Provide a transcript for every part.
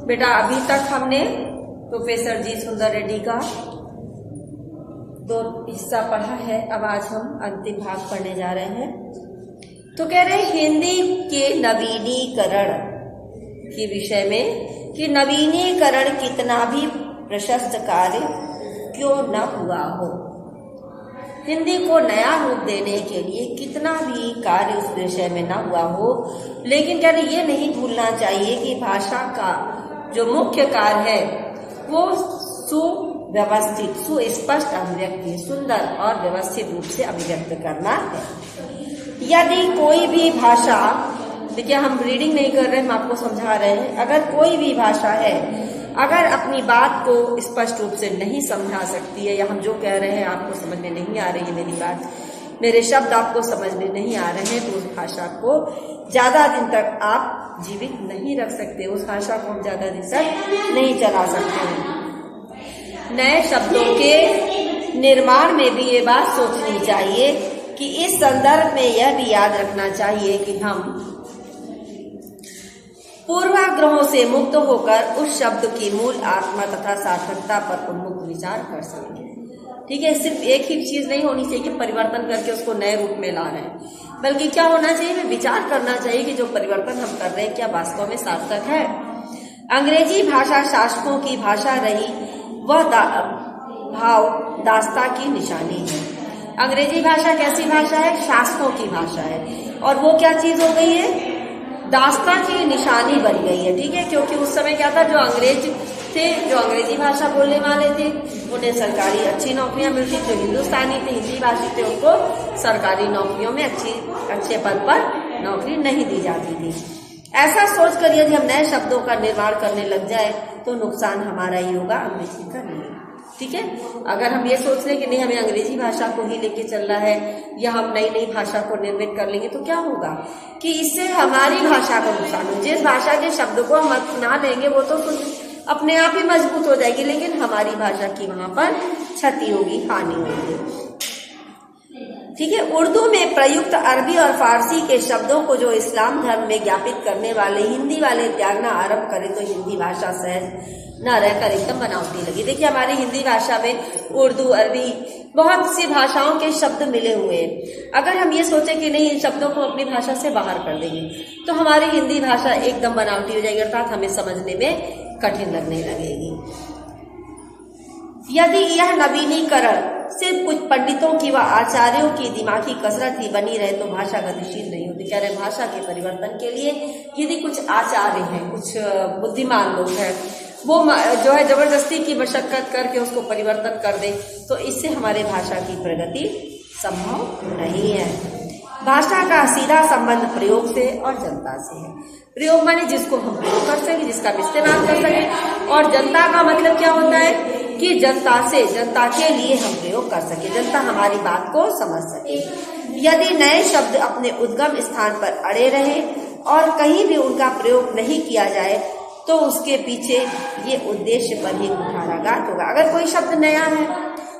बेटा अभी तक हमने प्रोफेसर जी सुंदर रेड्डी का 2 हिस्सा पढ़ा है। अब आज हम अंतिम भाग पढ़ने जा रहे हैं। तो कह रहे हिंदी के नवीनीकरण के विषय में कि नवीनीकरण कितना भी प्रशस्त कार्य क्यों न हुआ हो, हिंदी को नया रूप देने के लिए कितना भी कार्य उस विषय में न हुआ हो, लेकिन कह रहे ये नहीं भूलना चाहिए कि भाषा का जो मुख्य कार्य है वो सुव्यवस्थित सुस्पष्ट अभिव्यक्ति, सुंदर और व्यवस्थित रूप से अभिव्यक्त करना है। यदि कोई भी भाषा, देखिए हम रीडिंग नहीं कर रहे हैं, हम आपको समझा रहे हैं, अगर कोई भी भाषा है अगर अपनी बात को स्पष्ट रूप से नहीं समझा सकती है, या हम जो कह रहे हैं आपको समझ में नहीं आ रही है, मेरी बात, मेरे शब्द आपको समझ में नहीं आ रहे हैं, तो उस भाषा को ज्यादा दिन तक आप जीवित नहीं रख सकते, उस भाषा को हम ज्यादा दिन तक नहीं चला सकते हैं। नए शब्दों के निर्माण में भी ये बात सोचनी चाहिए कि इस संदर्भ में यह भी याद रखना चाहिए कि हम पूर्वाग्रहों से मुक्त होकर उस शब्द की मूल आत्मा तथा सार्थकता पर उन्मुख विचार कर सकें। ठीक है, सिर्फ एक ही चीज नहीं होनी चाहिए कि परिवर्तन करके उसको नए रूप में ला रहे हैं, बल्कि क्या होना चाहिए, विचार करना चाहिए कि जो परिवर्तन हम कर रहे हैं क्या वास्तव में सार्थक है। अंग्रेजी भाषा शासकों की भाषा रही, वह भाव दास्ता की निशानी है। अंग्रेजी भाषा कैसी भाषा है? शासकों की भाषा है, और वो क्या चीज हो गई है? दास्ता की निशानी बन गई है। ठीक है, क्योंकि उस समय क्या था, जो अंग्रेज थे, जो अंग्रेजी भाषा बोलने वाले थे, उन्हें सरकारी अच्छी नौकरियां मिलती, जो हिंदुस्तानी थे, हिंदी भाषी थे, उनको सरकारी नौकरियों में अच्छे पद पर नौकरी नहीं दी जाती थी। ऐसा सोच कर यदि हम नए शब्दों का निर्माण करने लग जाए तो नुकसान हमारा ही होगा, अंग्रेजी का नहीं। ठीक है, अगर हम ये सोच लें कि नहीं हमें अंग्रेजी भाषा को ही लेके चलना है, या हम नई नई भाषा को निर्मित कर लेंगे, तो क्या होगा कि इससे हमारी भाषा का नुकसान हो। जिस भाषा के शब्द को हम अपना लेंगे वो तो अपने आप ही मजबूत हो जाएगी, लेकिन हमारी भाषा की वहां पर क्षति होगी, हानि होगी। ठीक है, उर्दू में प्रयुक्त अरबी और फारसी के शब्दों को जो इस्लाम धर्म में ज्ञापित करने वाले हिंदी वाले त्यागना आरंभ करें तो हिंदी भाषा सहज न रहकर एकदम बनावटी लगी। देखिए हमारी हिंदी भाषा में उर्दू, अरबी, बहुत सी भाषाओं के शब्द मिले हुए हैं। अगर हम ये सोचें कि नहीं इन शब्दों को अपनी भाषा से बाहर कर देंगे तो हमारी हिंदी भाषा एकदम बनावटी हो जाएगी, अर्थात हमें समझने में कठिन लगने लगेगी। यदि यह नवीनीकरण सिर्फ कुछ पंडितों की व आचार्यों की दिमागी कसरत ही बनी रहे तो भाषा गतिशील नहीं होती। कह रहे भाषा के परिवर्तन के लिए यदि कुछ आचार्य हैं, कुछ बुद्धिमान लोग हैं, वो जो है जबरदस्ती की मशक्कत करके उसको परिवर्तन कर दे, तो इससे हमारे भाषा की प्रगति संभव नहीं है। भाषा का सीधा संबंध प्रयोग से और जनता से है। प्रयोग माने जिसको हम प्रयोग कर सके, जिसका इस्तेमाल कर सके, और जनता का मतलब क्या होता है कि जनता से, जनता के लिए हम प्रयोग कर सके, जनता हमारी बात को समझ सके। यदि नए शब्द अपने उद्गम स्थान पर अड़े रहे और कहीं भी उनका प्रयोग नहीं किया जाए तो उसके पीछे ये उद्देश्य पर ही कुठाराघात होगा। अगर कोई शब्द नया है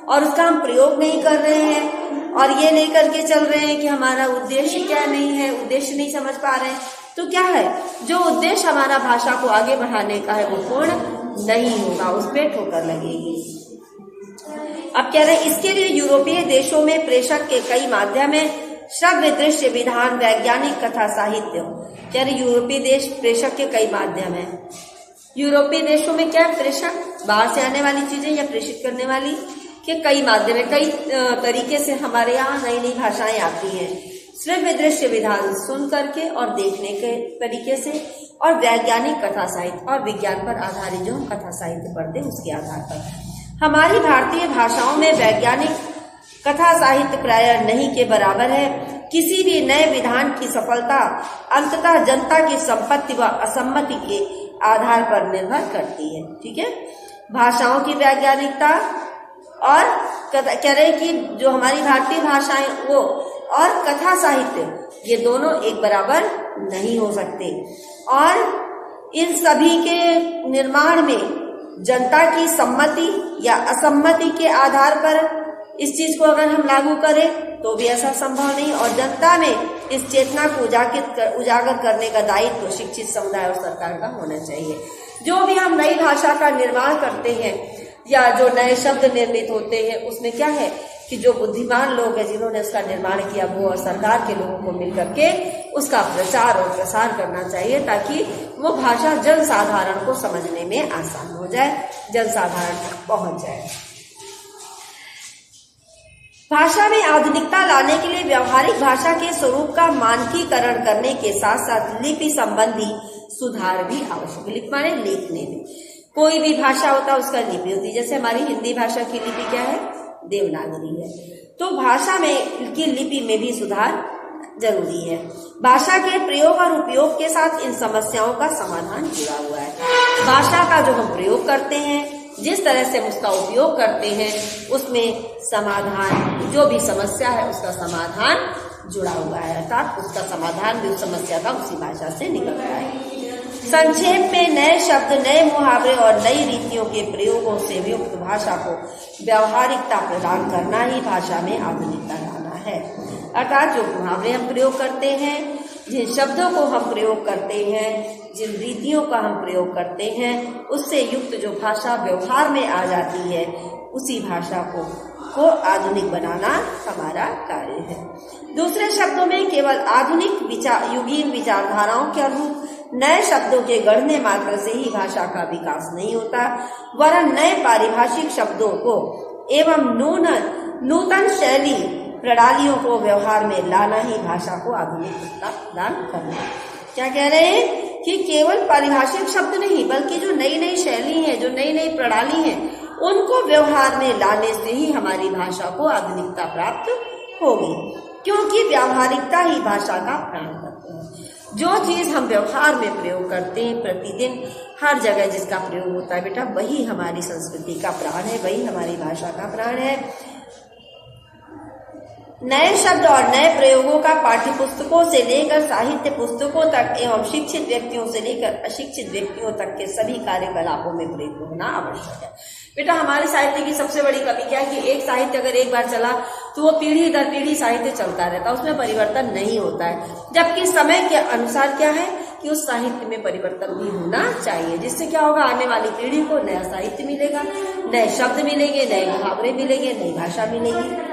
और उसका हम प्रयोग नहीं कर रहे हैं और ये नहीं करके चल रहे हैं कि हमारा उद्देश्य क्या नहीं है, उद्देश्य नहीं समझ पा रहे हैं, तो क्या है, जो उद्देश्य हमारा भाषा को आगे बढ़ाने का है वो पूर्ण नहीं होगा, उसमें ठोकर लगेगी। अब कह रहे इसके लिए यूरोपीय देशों में प्रेषक के कई माध्यम है, श्रव्य, दृश्य, विधान, वैज्ञानिक, कथा, साहित्य। कह रहे यूरोपीय देश प्रेषक के कई माध्यम है। यूरोपीय देशों में क्या प्रेषक, बाहर से आने वाली चीजें या प्रेषित करने वाली के कई माध्यम है, कई तरीके से हमारे यहाँ नई नई भाषाएं आती हैं। श्रव्य, दृश्य, विधान सुन करके और देखने के तरीके से, और वैज्ञानिक, कथा, साहित्य, और विज्ञान पर आधारित जो हम कथा साहित्य पढ़ते हैं उसके आधार पर। हमारी भारतीय भाषाओं में वैज्ञानिक, कथा, साहित्य प्रायः नहीं के बराबर है। किसी भी नए विधान की सफलता अंततः जनता की संपत्ति व असम्मति के आधार पर निर्भर करती है। ठीक है, भाषाओं की वैज्ञानिकता और कह रहे कि जो हमारी भारतीय भाषाएं वो और कथा साहित्य, ये दोनों एक बराबर नहीं हो सकते, और इन सभी के निर्माण में जनता की सम्मति या असम्मति के आधार पर इस चीज को अगर हम लागू करें तो भी ऐसा संभव नहीं, और जनता में इस चेतना को उजागर करने का दायित्व शिक्षित समुदाय और सरकार का होना चाहिए। जो भी हम नई भाषा का निर्माण करते हैं या जो नए शब्द निर्मित होते हैं, उसमें क्या है कि जो बुद्धिमान लोग हैं जिन्होंने उसका निर्माण किया, वो और सरकार के लोगों को मिलकर के उसका प्रचार और प्रसार करना चाहिए, ताकि वो भाषा जन साधारण को समझने में आसान हो जाए, जन साधारण तक पहुंच जाए। भाषा में आधुनिकता लाने के लिए व्यवहारिक भाषा के स्वरूप का मानकीकरण करने के साथ साथ लिपि संबंधी सुधार भी आवश्यक। लिपि माने लिखने में, कोई भी भाषा होता है उसका लिपि होती है। जैसे हमारी हिंदी भाषा की लिपि क्या है? देवनागरी है। तो भाषा में की लिपि में भी सुधार जरूरी है। भाषा के प्रयोग और उपयोग के साथ इन समस्याओं का समाधान जुड़ा हुआ है। भाषा का जो हम प्रयोग करते हैं, जिस तरह से हम उसका उपयोग करते हैं, उसमें समाधान, जो भी समस्या है उसका समाधान जुड़ा हुआ है, अर्थात उसका समाधान भी उस समस्या का उसी भाषा से निकलता है। संक्षेप में नए शब्द, नए मुहावरे और नई रीतियों के प्रयोगों से युक्त भाषा को व्यवहारिकता प्रदान करना ही भाषा में आधुनिकता लाना है। अर्थात जो मुहावरे हम प्रयोग करते हैं, जिन शब्दों को हम प्रयोग करते हैं, जिन रीतियों का हम प्रयोग करते हैं, उससे युक्त जो भाषा व्यवहार में आ जाती है, उसी भाषा को आधुनिक बनाना हमारा कार्य है। दूसरे शब्दों में केवल आधुनिक युगीन विचारधाराओं के अनुरूप नए शब्दों के गढ़ने मात्र से ही भाषा का विकास नहीं होता, वरन नए पारिभाषिक शब्दों को एवं नूतन शैली प्रणालियों को व्यवहार में लाना ही भाषा को आधुनिकता प्रदान करना। क्या कह रहे हैं कि केवल पारिभाषिक शब्द नहीं, बल्कि जो नई नई शैली है, जो नई नई प्रणाली है, उनको व्यवहार में लाने से ही हमारी भाषा को आधुनिकता प्राप्त होगी, क्योंकि व्यावहारिकता ही भाषा का प्राण तत्व है। जो चीज हम व्यवहार में प्रयोग करते हैं प्रतिदिन, हर जगह जिसका प्रयोग होता है बेटा, वही हमारी संस्कृति का प्राण है, वही हमारी भाषा का प्राण है। नए शब्द और नए प्रयोगों का पाठ्य पुस्तकों से लेकर साहित्य पुस्तकों तक एवं शिक्षित व्यक्तियों से लेकर अशिक्षित व्यक्तियों तक के सभी कार्यकलापों में प्रयोग होना आवश्यक है। बेटा हमारे साहित्य की सबसे बड़ी कमी क्या है कि एक साहित्य अगर एक बार चला तो वो पीढ़ी दर पीढ़ी साहित्य चलता रहता है, उसमें परिवर्तन नहीं होता है। जबकि समय के अनुसार क्या है कि उस साहित्य में परिवर्तन भी होना चाहिए, जिससे क्या होगा, आने वाली पीढ़ी को नया साहित्य मिलेगा, नए शब्द मिलेंगे, नए मुहावरे मिलेंगे, नई भाषा मिलेगी।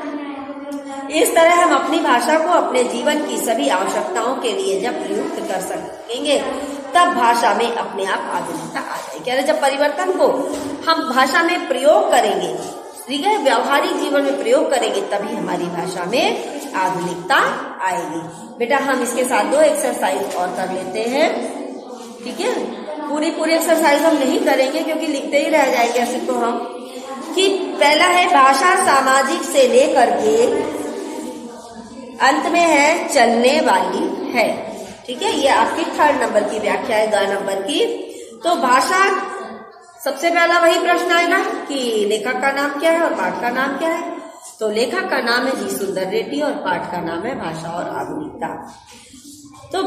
इस तरह हम अपनी भाषा को अपने जीवन की सभी आवश्यकताओं के लिए जब प्रयुक्त कर सकेंगे, तब भाषा में अपने आप आधुनिकता आ जाएगी। कह रहे जब परिवर्तन को हम भाषा में प्रयोग करेंगे, ठीक है, व्यावहारिक जीवन में प्रयोग करेंगे, तभी हमारी भाषा में आधुनिकता आएगी। बेटा हम इसके साथ 2 एक्सरसाइज और कर लेते हैं, ठीक है। पूरी एक्सरसाइज हम नहीं करेंगे क्योंकि लिखते ही रह जाएंगे ऐसे तो हम, कि पहला है भाषा सामाजिक से लेकर के अंत में है चलने वाली है, ठीक है। ये आपकी 3rd नंबर की व्याख्या है, 2 नंबर की। तो भाषा, सबसे पहला वही प्रश्न आएगा कि लेखक का नाम क्या है और पाठ का नाम क्या है। तो लेखक का नाम है जी सुंदर रेड्डी और पाठ का नाम है भाषा और आधुनिकता। तो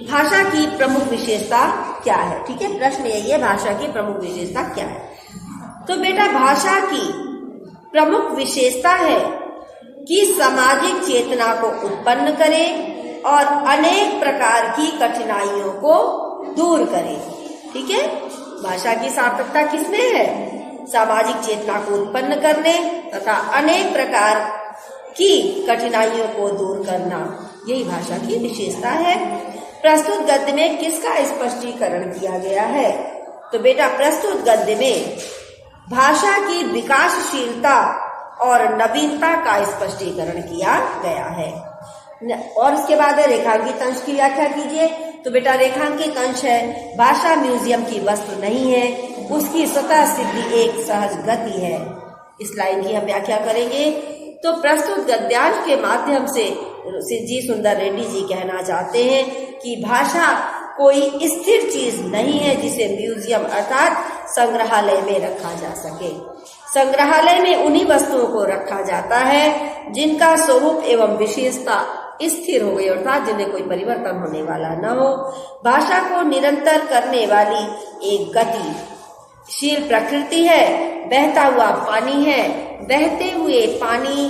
भाषा की प्रमुख विशेषता क्या है, ठीक है, प्रश्न यही है, भाषा की प्रमुख विशेषता क्या है। तो बेटा भाषा की प्रमुख विशेषता है कि सामाजिक चेतना को उत्पन्न करे और अनेक प्रकार की कठिनाइयों को दूर करे, ठीक है। भाषा की सार्थकता किसमें है? सामाजिक चेतना को उत्पन्न करने तथा अनेक प्रकार की कठिनाइयों को दूर करना, यही भाषा की विशेषता है। प्रस्तुत गद्य में किसका स्पष्टीकरण किया गया है? तो बेटा प्रस्तुत गद्य में भाषा की विकासशीलता और नवीनता का स्पष्टीकरण किया गया है। और उसके बाद रेखांकित अंश की व्याख्या कीजिए। तो बेटा रेखांकित अंश है, भाषा म्यूजियम की वस्तु नहीं है, उसकी स्वतः सिद्धि एक सहज गति है। इस लाइन की हम व्याख्या करेंगे। तो प्रस्तुत गद्यांश के माध्यम से जी सुंदर रेड्डी जी कहना चाहते हैं कि भाषा कोई स्थिर चीज नहीं है जिसे म्यूजियम अर्थात संग्रहालय में रखा जा सके। संग्रहालय में उन्हीं वस्तुओं को रखा जाता है जिनका स्वरूप एवं विशेषता स्थिर हो गई, अर्थात जिन्हें कोई परिवर्तन होने वाला न हो। भाषा को निरंतर करने वाली एक गतिशील प्रकृति है, बहता हुआ पानी है। बहते हुए पानी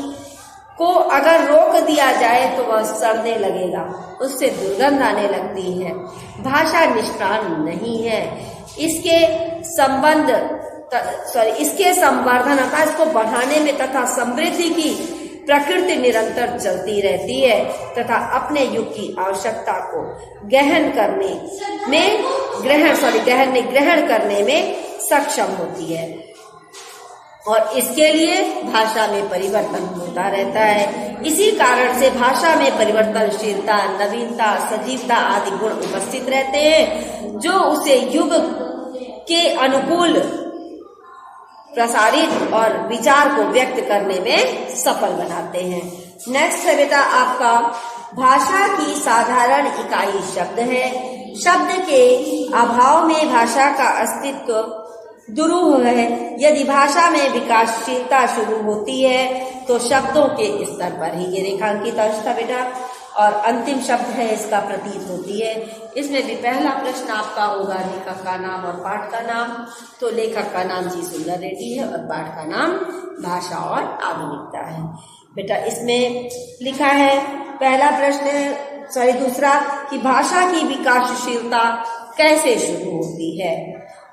को अगर रोक दिया जाए तो वह सड़ने लगेगा, उससे दुर्गंध आने लगती है। भाषा निष्प्राण नहीं है, इसके संवर्धन तथा इसको बढ़ाने में तथा समृद्धि की प्रकृति निरंतर चलती रहती है तथा अपने युग की आवश्यकता को ग्रहण करने में सक्षम होती है और इसके लिए भाषा में परिवर्तन होता रहता है। इसी कारण से भाषा में परिवर्तनशीलता, नवीनता, सजीवता आदि गुण उपस्थित रहते हैं जो उसे युग के अनुकूल प्रसारित और विचार को व्यक्त करने में सफल बनाते हैं। नेक्स्ट है बेटा आपका भाषा की साधारण इकाई शब्द है। शब्द के अभाव में भाषा का अस्तित्व दुरूह है। यदि भाषा में विकासशीलता शुरू होती है तो शब्दों के स्तर पर ही, ये रेखांकित अंश था बेटा, और अंतिम शब्द है इसका प्रतीत होती है। इसमें भी पहला प्रश्न आपका होगा लेखक का नाम और पाठ का नाम। तो लेखक का नाम जी सुंदर रेड्डी है और पाठ का नाम भाषा और आधुनिकता है। बेटा इसमें लिखा है पहला प्रश्न दूसरा कि भाषा की विकासशीलता कैसे शुरू होती है।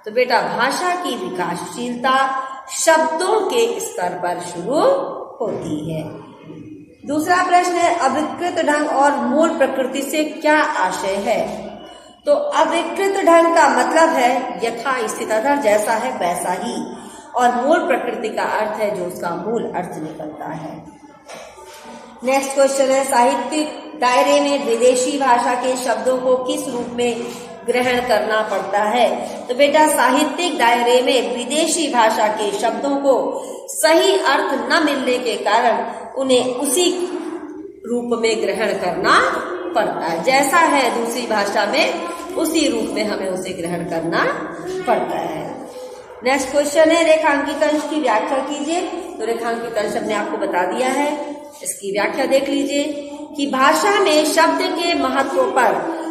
तो बेटा भाषा की विकासशीलता शब्दों के स्तर पर शुरू होती है। दूसरा प्रश्न है अविकृत ढंग और मूल प्रकृति से क्या आशय है। तो अविकृत ढंग का मतलब है यथा स्थित अर्थात जैसा है वैसा ही, और मूल प्रकृति का अर्थ है जो उसका मूल अर्थ निकलता है। नेक्स्ट क्वेश्चन है साहित्यिक दायरे में विदेशी भाषा के शब्दों को किस रूप में ग्रहण करना पड़ता है। तो बेटा साहित्यिक दायरे में विदेशी भाषा के शब्दों को सही अर्थ न मिलने के कारण उन्हें उसी रूप में ग्रहण करना पड़ता है, जैसा है दूसरी भाषा में उसी रूप में हमें उसे ग्रहण करना पड़ता है। नेक्स्ट क्वेश्चन है रेखांकित अंश की व्याख्या कीजिए। तो रेखांकित अंश हमने आपको बता दिया है, इसकी व्याख्या देख लीजिए कि भाषा में शब्द के महत्व पर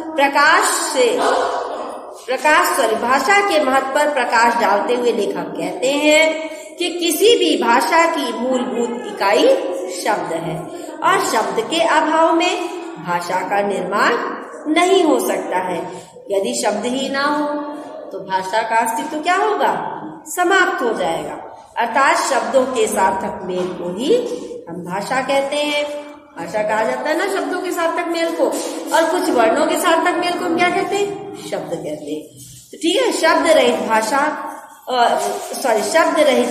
भाषा के महत्व पर प्रकाश डालते हुए लेखक कहते हैं कि किसी भी भाषा की मूलभूत इकाई शब्द है और शब्द के अभाव में भाषा का निर्माण नहीं हो सकता है। यदि शब्द ही ना हो तो भाषा का अस्तित्व क्या होगा, समाप्त हो जाएगा। अर्थात शब्दों के सार्थक मेल को ही हम भाषा कहते हैं। भाषा कहा जाता है ना शब्दों के सार्थक मेल को, और कुछ वर्णों के सार्थक मेल को हम क्या कहते हैं, शब्द कहते हैं। तो ठीक है, शब्द रहित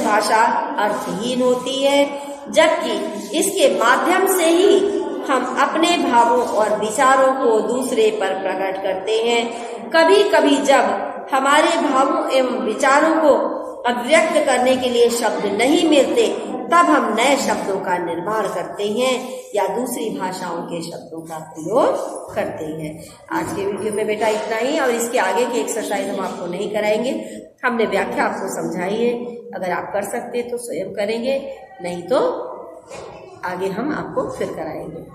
भाषा अर्थहीन होती है, जबकि इसके माध्यम से ही हम अपने भावों और विचारों को दूसरे पर प्रकट करते हैं। कभी कभी जब हमारे भावों एवं विचारों को अभिव्यक्त करने के लिए शब्द नहीं मिलते तब हम नए शब्दों का निर्माण करते हैं या दूसरी भाषाओं के शब्दों का प्रयोग करते हैं। आज के वीडियो में बेटा इतना ही, और इसके आगे की एक्सरसाइज हम आपको नहीं कराएंगे। हमने व्याख्या आपको समझाई है, अगर आप कर सकते तो स्वयं करेंगे, नहीं तो आगे हम आपको फिर कराएंगे।